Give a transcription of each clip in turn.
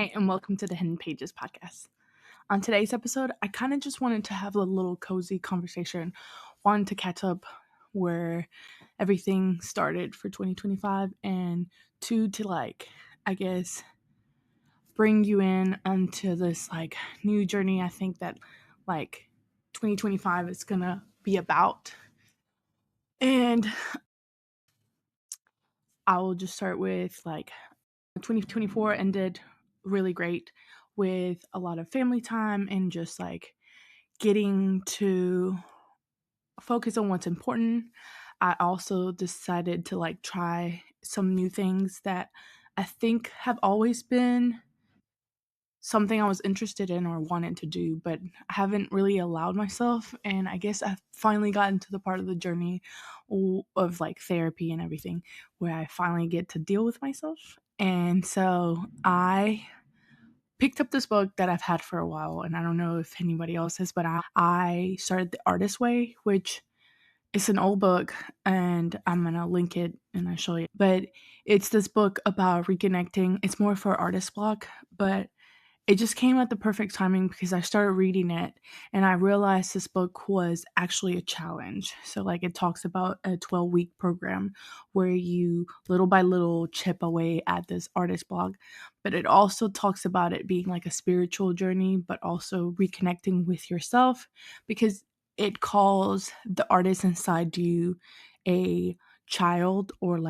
Hey, and welcome to the Hidden Pages Podcast. On today's episode, I kind of just wanted to have a little cozy conversation. One, to catch up where everything started for 2025, and two, to I guess, bring you in onto this new journey I think that 2025 is gonna be about. And I will just start with 2024 ended really great with a lot of family time and just getting to focus on what's important. I also decided to try some new things that I think have always been something I was interested in or wanted to do, but I haven't really allowed myself. And I guess I've finally gotten to the part of the journey of therapy and everything where I finally get to deal with myself. And so I picked up this book that I've had for a while, and I don't know if anybody else has, but I started The Artist Way, which is an old book, and I'm gonna link it and I'll show you. But it's this book about reconnecting. It's more for artist block, but it just came at the perfect timing because I started reading it and I realized this book was actually a challenge. So, it talks about a 12-week program where you little by little chip away at this artist blog. But it also talks about it being like a spiritual journey, but also reconnecting with yourself because it calls the artist inside you a child or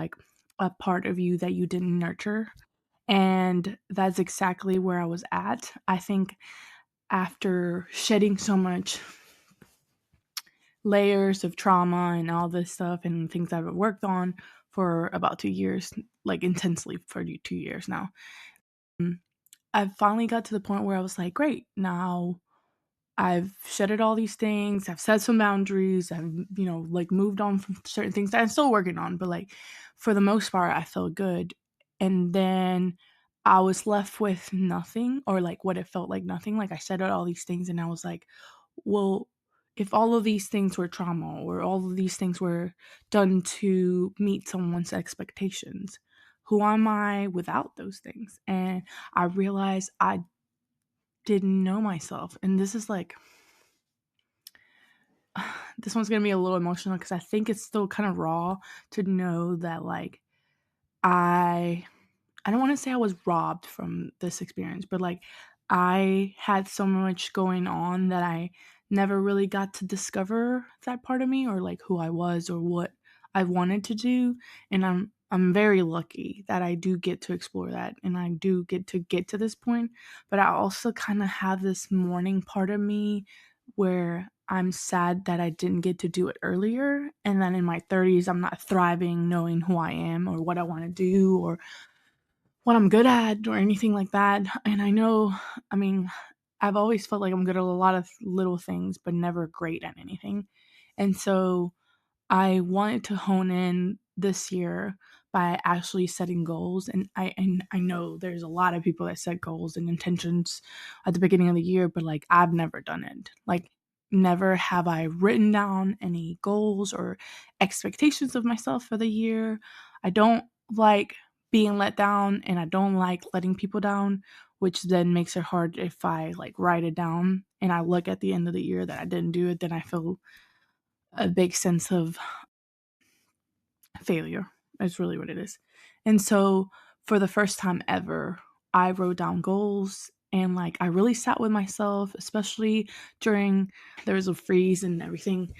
a part of you that you didn't nurture, and that's exactly where I was at. I think after shedding so much layers of trauma and all this stuff and things I've worked on for about 2 years, intensely for 2 years now, I finally got to the point where I was like, great, now I've shedded all these things, I've set some boundaries, I've, moved on from certain things that I'm still working on, but for the most part, I felt good. And then I was left with nothing, or what it felt like nothing. I shedded all these things, and I was like, well, if all of these things were trauma, or all of these things were done to meet someone's expectations, who am I without those things? And I realized I didn't know myself. And this is this one's gonna be a little emotional because I think it's still kind of raw to know that I I don't want to say I was robbed from this experience, but I had so much going on that I never really got to discover that part of me, or who I was or what I wanted to do. And I'm very lucky that I do get to explore that and I do get to this point. But I also kind of have this mourning part of me where I'm sad that I didn't get to do it earlier. And then in my 30s, I'm not thriving knowing who I am or what I want to do or what I'm good at or anything like that. And I know, I mean, I've always felt like I'm good at a lot of little things, but never great at anything. And so I wanted to hone in this year by actually setting goals. And I know there's a lot of people that set goals and intentions at the beginning of the year, but I've never done it. Never have I written down any goals or expectations of myself for the year. I don't like being let down, and I don't like letting people down, which then makes it hard if I write it down and I look at the end of the year that I didn't do it, then I feel a big sense of failure. Is really what it is. And so for the first time ever, I wrote down goals and I really sat with myself, especially during there was a freeze and everything.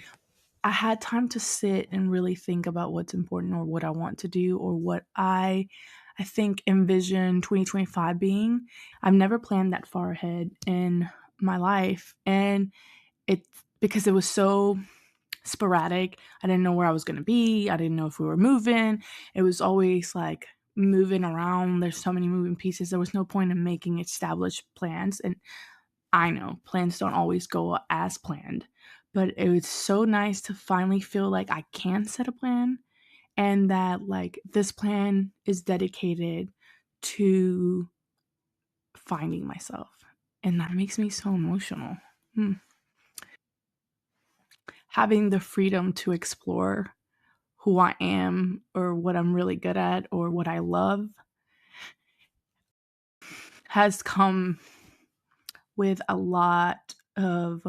I had time to sit and really think about what's important or what I want to do or what I think envision 2025 being. I've never planned that far ahead in my life, and it's because it was so sporadic. I didn't know where I was going to be. I didn't know if we were moving. It was always moving around. There's so many moving pieces. There was no point in making established plans. And I know plans don't always go as planned, but it was so nice to finally feel like I can set a plan and that this plan is dedicated to finding myself. And that makes me so emotional. Having the freedom to explore who I am or what I'm really good at or what I love has come with a lot of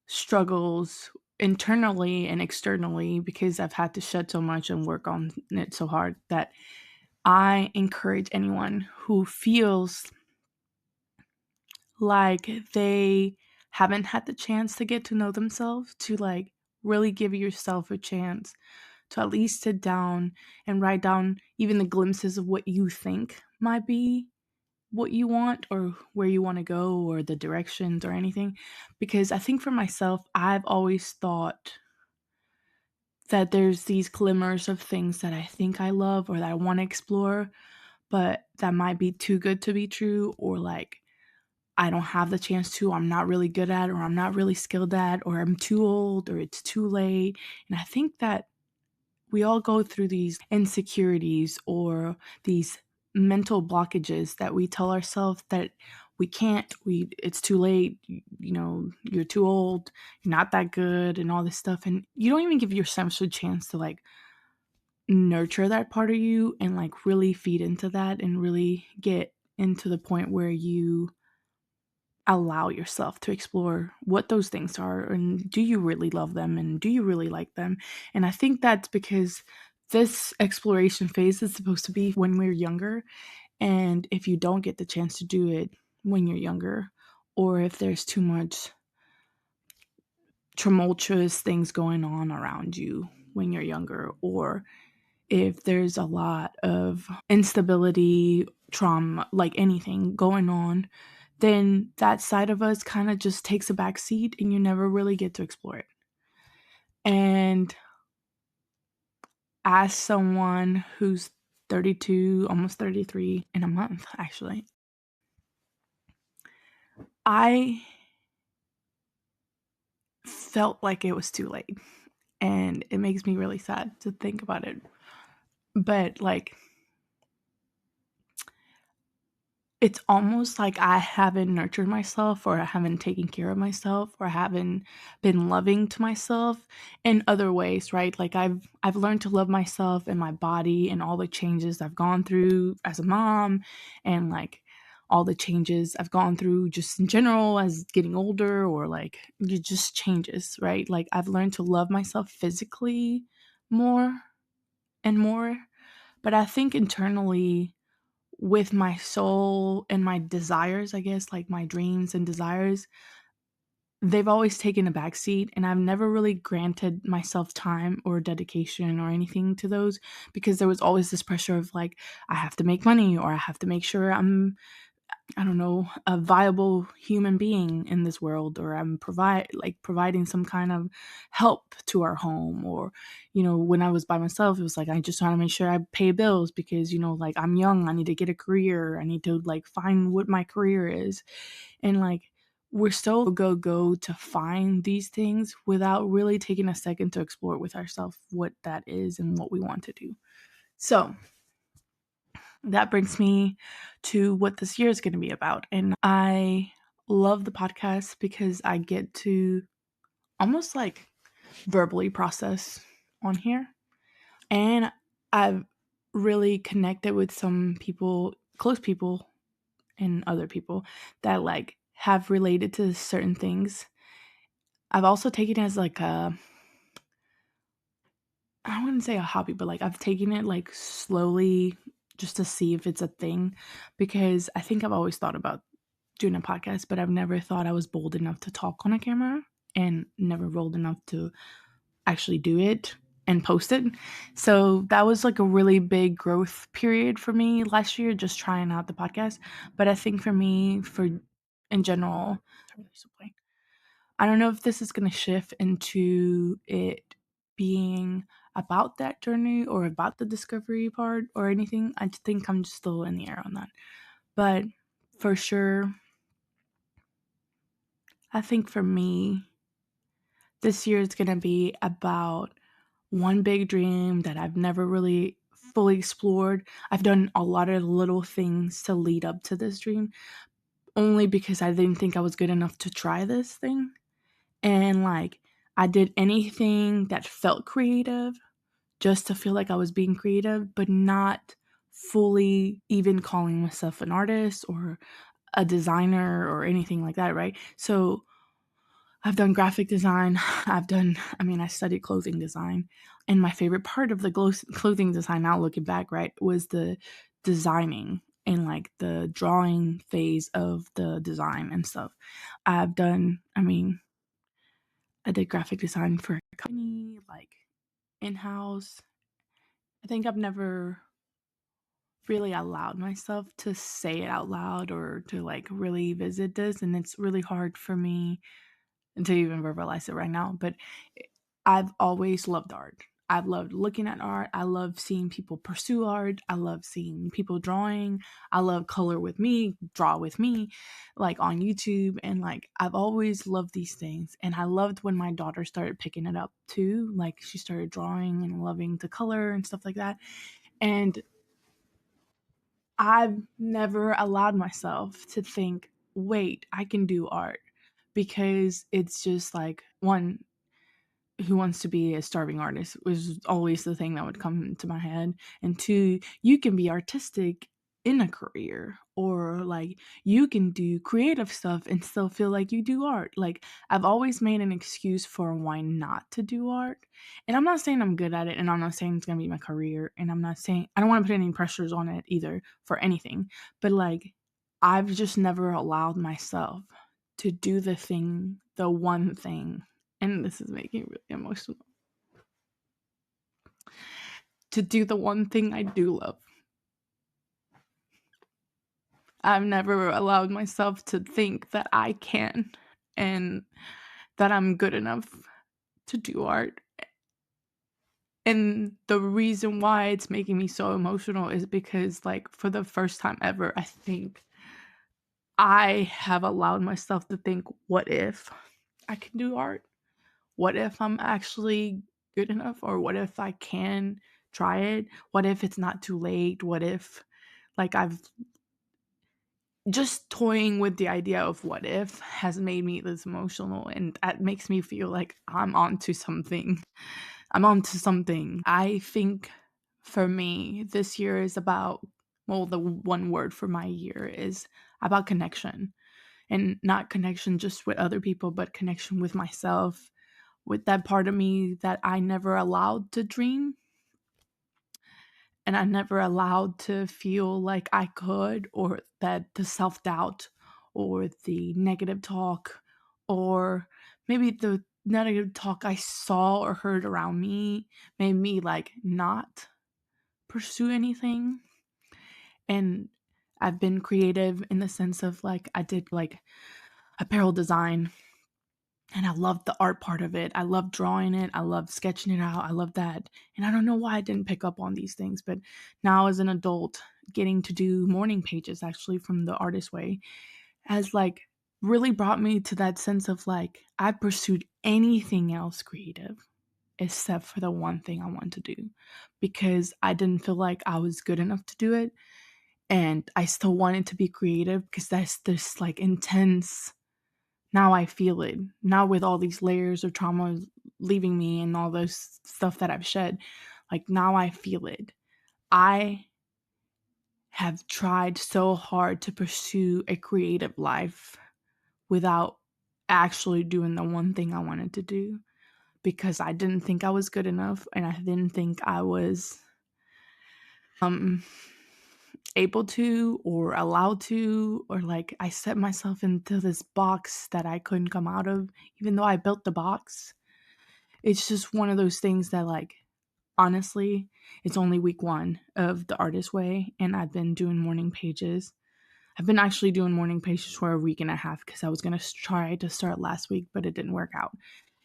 struggles internally and externally, because I've had to shed so much and work on it so hard, that I encourage anyone who feels like they haven't had the chance to get to know themselves to like really give yourself a chance to at least sit down and write down even the glimpses of what you think might be what you want or where you want to go or the directions or anything. Because I think for myself, I've always thought that there's these glimmers of things that I think I love or that I want to explore, but that might be too good to be true, or like I don't have the chance to, I'm not really good at, or I'm not really skilled at, or I'm too old, or it's too late. And I think that we all go through these insecurities or these mental blockages that we tell ourselves that we can't, it's too late, you're too old, you're not that good, and all this stuff. And you don't even give yourself a chance to like nurture that part of you and like really feed into that and really get into the point where you allow yourself to explore what those things are and do you really love them and do you really like them. And I think that's because this exploration phase is supposed to be when we're younger, and if you don't get the chance to do it when you're younger, or if there's too much tumultuous things going on around you when you're younger, or if there's a lot of instability, trauma, like anything going on, then that side of us kind of just takes a back seat and you never really get to explore it. And as someone who's 32, almost 33 in a month, actually, I felt like it was too late. And it makes me really sad to think about it. But like, it's almost like I haven't nurtured myself, or I haven't taken care of myself, or I haven't been loving to myself in other ways, right? Like I've learned to love myself and my body and all the changes I've gone through as a mom, and like all the changes I've gone through just in general as getting older, or like it just changes, right? Like I've learned to love myself physically more and more, but I think internally, with my soul and my desires, I guess, like my dreams and desires, they've always taken a backseat, and I've never really granted myself time or dedication or anything to those, because there was always this pressure of like, I have to make money, or I have to make sure I'm, I don't know, a viable human being in this world, or I'm providing some kind of help to our home, or when I was by myself, it was like I just want to make sure I pay bills because like I'm young, I need to get a career, I need to like find what my career is, and like we're so go to find these things without really taking a second to explore with ourselves what that is and what we want to do. So that brings me to what this year is going to be about. And I love the podcast because I get to almost like verbally process on here. And I've really connected with some people, close people, and other people that like have related to certain things. I've also taken it as like I wouldn't say a hobby, but like I've taken it like slowly just to see if it's a thing, because I think I've always thought about doing a podcast, but I've never thought I was bold enough to talk on a camera, and never bold enough to actually do it and post it. So that was like a really big growth period for me last year, just trying out the podcast. But I think for me, for in general, I don't know if this is going to shift into it being about that journey or about the discovery part or anything. I think I'm just still in the air on that. But for sure, I think for me, this year is going to be about one big dream that I've never really fully explored. I've done a lot of little things to lead up to this dream, only because I didn't think I was good enough to try this thing. And like, I did anything that felt creative just to feel like I was being creative, but not fully even calling myself an artist or a designer or anything like that, right? So I've done graphic design. I studied clothing design. And my favorite part of the clothing design, now looking back, right, was the designing and like the drawing phase of the design and stuff. I did graphic design for a company, like in-house. I think I've never really allowed myself to say it out loud or to like really visit this. And it's really hard for me to even verbalize it right now. But I've always loved art. I've loved looking at art. I love seeing people pursue art. I love seeing people drawing. I love color with me, draw with me, like on YouTube. And like, I've always loved these things. And I loved when my daughter started picking it up too. Like, she started drawing and loving to color and stuff like that. And I've never allowed myself to think, wait, I can do art, because it's just like, one, who wants to be a starving artist was always the thing that would come into my head. And two, you can be artistic in a career, or like you can do creative stuff and still feel like you do art. Like, I've always made an excuse for why not to do art. And I'm not saying I'm good at it, and I'm not saying it's going to be my career, and I'm not saying I don't want to put any pressures on it either for anything, but like, I've just never allowed myself to do the one thing, and this is making me really emotional, to do the one thing I do love. I've never allowed myself to think that I can and that I'm good enough to do art. And the reason why it's making me so emotional is because, like, for the first time ever, I think I have allowed myself to think, what if I can do art? What if I'm actually good enough? Or what if I can try it? What if it's not too late? What if, like, I've just toying with the idea of what if has made me this emotional, and that makes me feel like I'm onto something. I think for me, this year is about, well, the one word for my year is about connection. And not connection just with other people, but connection with myself, with that part of me that I never allowed to dream, and I never allowed to feel like I could, or that the self-doubt or the negative talk, or maybe the negative talk I saw or heard around me, made me like not pursue anything. And I've been creative in the sense of like, I did like apparel design, and I loved the art part of it. I loved drawing it. I loved sketching it out. I loved that. And I don't know why I didn't pick up on these things, but now as an adult, getting to do morning pages actually from the Artist Way has like really brought me to that sense of like, I pursued anything else creative except for the one thing I wanted to do, because I didn't feel like I was good enough to do it. And I still wanted to be creative because that's this like intense. Now I feel it. Now with all these layers of trauma leaving me and all those stuff that I've shed, like now I feel it. I have tried so hard to pursue a creative life without actually doing the one thing I wanted to do, because I didn't think I was good enough, and I didn't think I was able to or allowed to, or like I set myself into this box that I couldn't come out of, even though I built the box. It's just one of those things that, like, honestly, it's only week 1 of the Artist Way, and I've been doing morning pages. I've been actually doing morning pages for a week and a half, because I was going to try to start last week, but it didn't work out.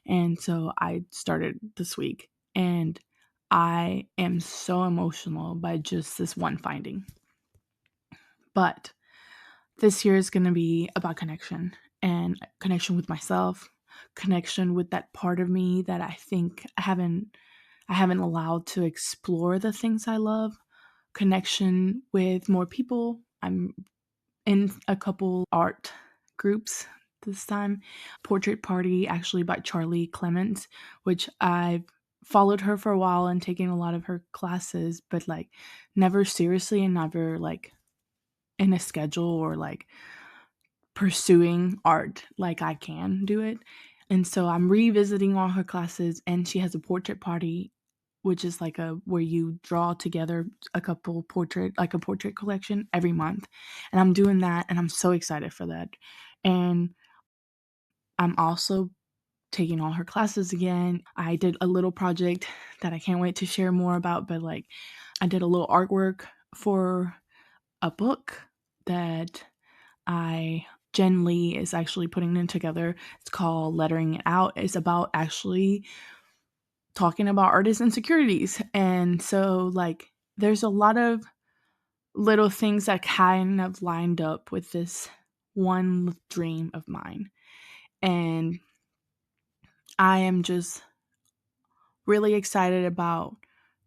And so I started this week, and I am so emotional by just this one finding. But this year is going to be about connection, and connection with myself, connection with that part of me that I think I haven't allowed to explore the things I love, connection with more people. I'm in a couple art groups this time. Portrait Party, actually by Charlie Clements, which I've followed her for a while and taken a lot of her classes, but like never seriously and never like in a schedule or like pursuing art like I can do it. And so I'm revisiting all her classes, and she has a portrait party, which is like a where you draw together a couple portrait like a portrait collection every month. And I'm doing that, and I'm so excited for that. And I'm also taking all her classes again. I did a little project that I can't wait to share more about, but like I did a little artwork for a book that I Jen Lee is actually putting it together. It's called Lettering It Out. It's about actually talking about artist insecurities. And so like there's a lot of little things that kind of lined up with this one dream of mine. And I am just really excited about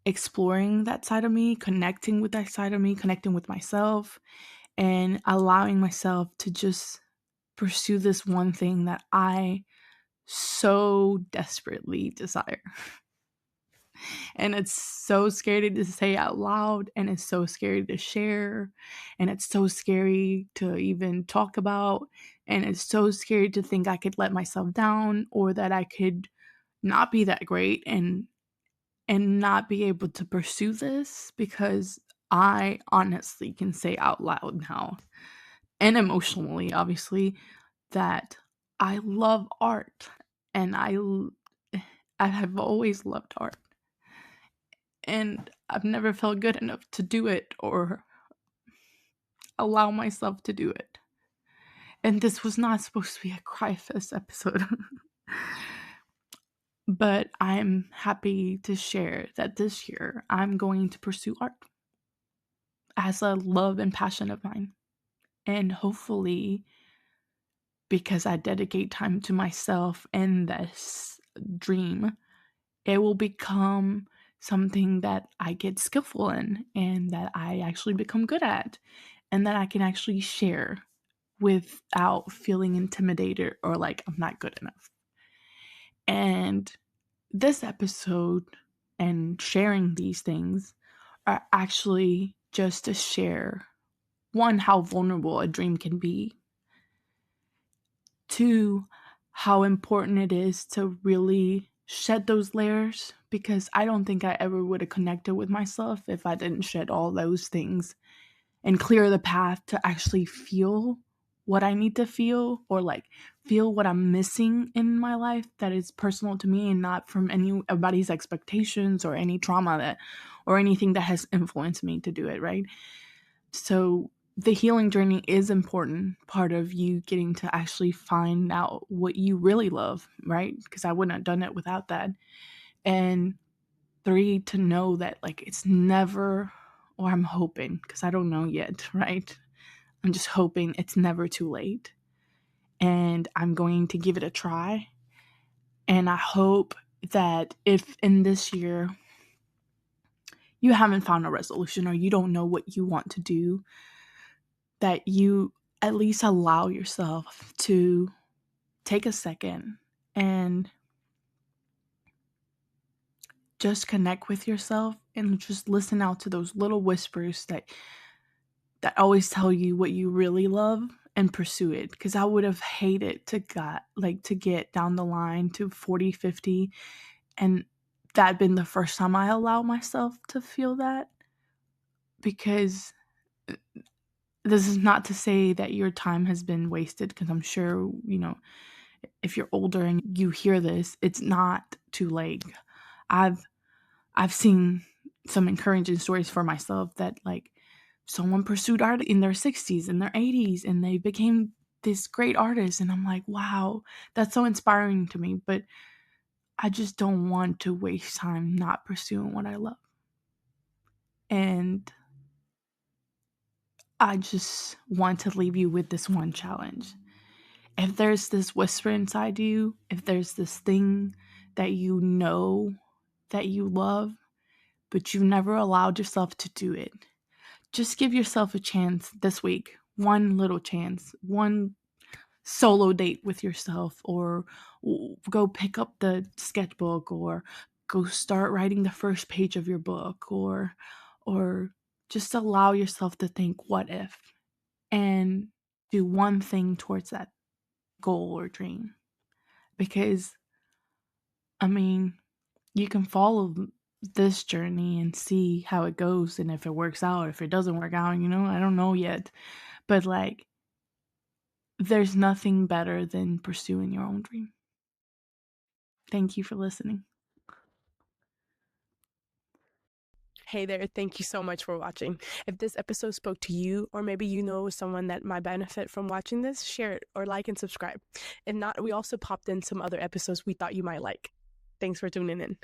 exploring that side of me, connecting with that side of me, connecting with myself, and allowing myself to just pursue this one thing that I so desperately desire. And it's so scary to say out loud, and it's so scary to share, and it's so scary to even talk about, and it's so scary to think I could let myself down or that I could not be that great and not be able to pursue this, because I honestly can say out loud now and emotionally obviously that I love art, and I have always loved art, and I've never felt good enough to do it or allow myself to do it. And this was not supposed to be a cry fest episode. But I'm happy to share that this year I'm going to pursue art as a love and passion of mine. And hopefully, because I dedicate time to myself and this dream, it will become something that I get skillful in and that I actually become good at and that I can actually share without feeling intimidated or like I'm not good enough. And this episode and sharing these things are actually just to share, one, how vulnerable a dream can be, two, how important it is to really shed those layers, because I don't think I ever would have connected with myself if I didn't shed all those things and clear the path to actually feel what I need to feel, or like feel what I'm missing in my life that is personal to me and not from anybody's expectations or any trauma that or anything that has influenced me to do it, right? So the healing journey is important part of you getting to actually find out what you really love, right? Because I wouldn't have done it without that. And three, to know that like it's never, or I'm hoping, because I don't know yet, right? I'm just hoping it's never too late. And I'm going to give it a try. And I hope that if in this year you haven't found a resolution or you don't know what you want to do, that you at least allow yourself to take a second and just connect with yourself and just listen out to those little whispers that always tell you what you really love and pursue it. Because I would have hated to get down the line to 40, 50, and that been the first time I allow myself to feel that. Because this is not to say that your time has been wasted, because I'm sure, if you're older and you hear this, it's not too late. I've seen some encouraging stories for myself that like someone pursued art in their 60s and their 80s and they became this great artist, and I'm like, wow, that's so inspiring to me. But I just don't want to waste time not pursuing what I love. And I just want to leave you with this one challenge. If there's this whisper inside you, if there's this thing that you know that you love, but you've never allowed yourself to do it, just give yourself a chance this week. One little chance, one solo date with yourself, or go pick up the sketchbook, or go start writing the first page of your book, or just allow yourself to think what if, and do one thing towards that goal or dream. Because I mean, you can follow this journey and see how it goes, and if it works out, if it doesn't work out, I don't know yet. But like, there's nothing better than pursuing your own dream. Thank you for listening. Hey there, thank you so much for watching. If this episode spoke to you, or maybe you know someone that might benefit from watching this, share it or like and subscribe. If not, we also popped in some other episodes we thought you might like. Thanks for tuning in.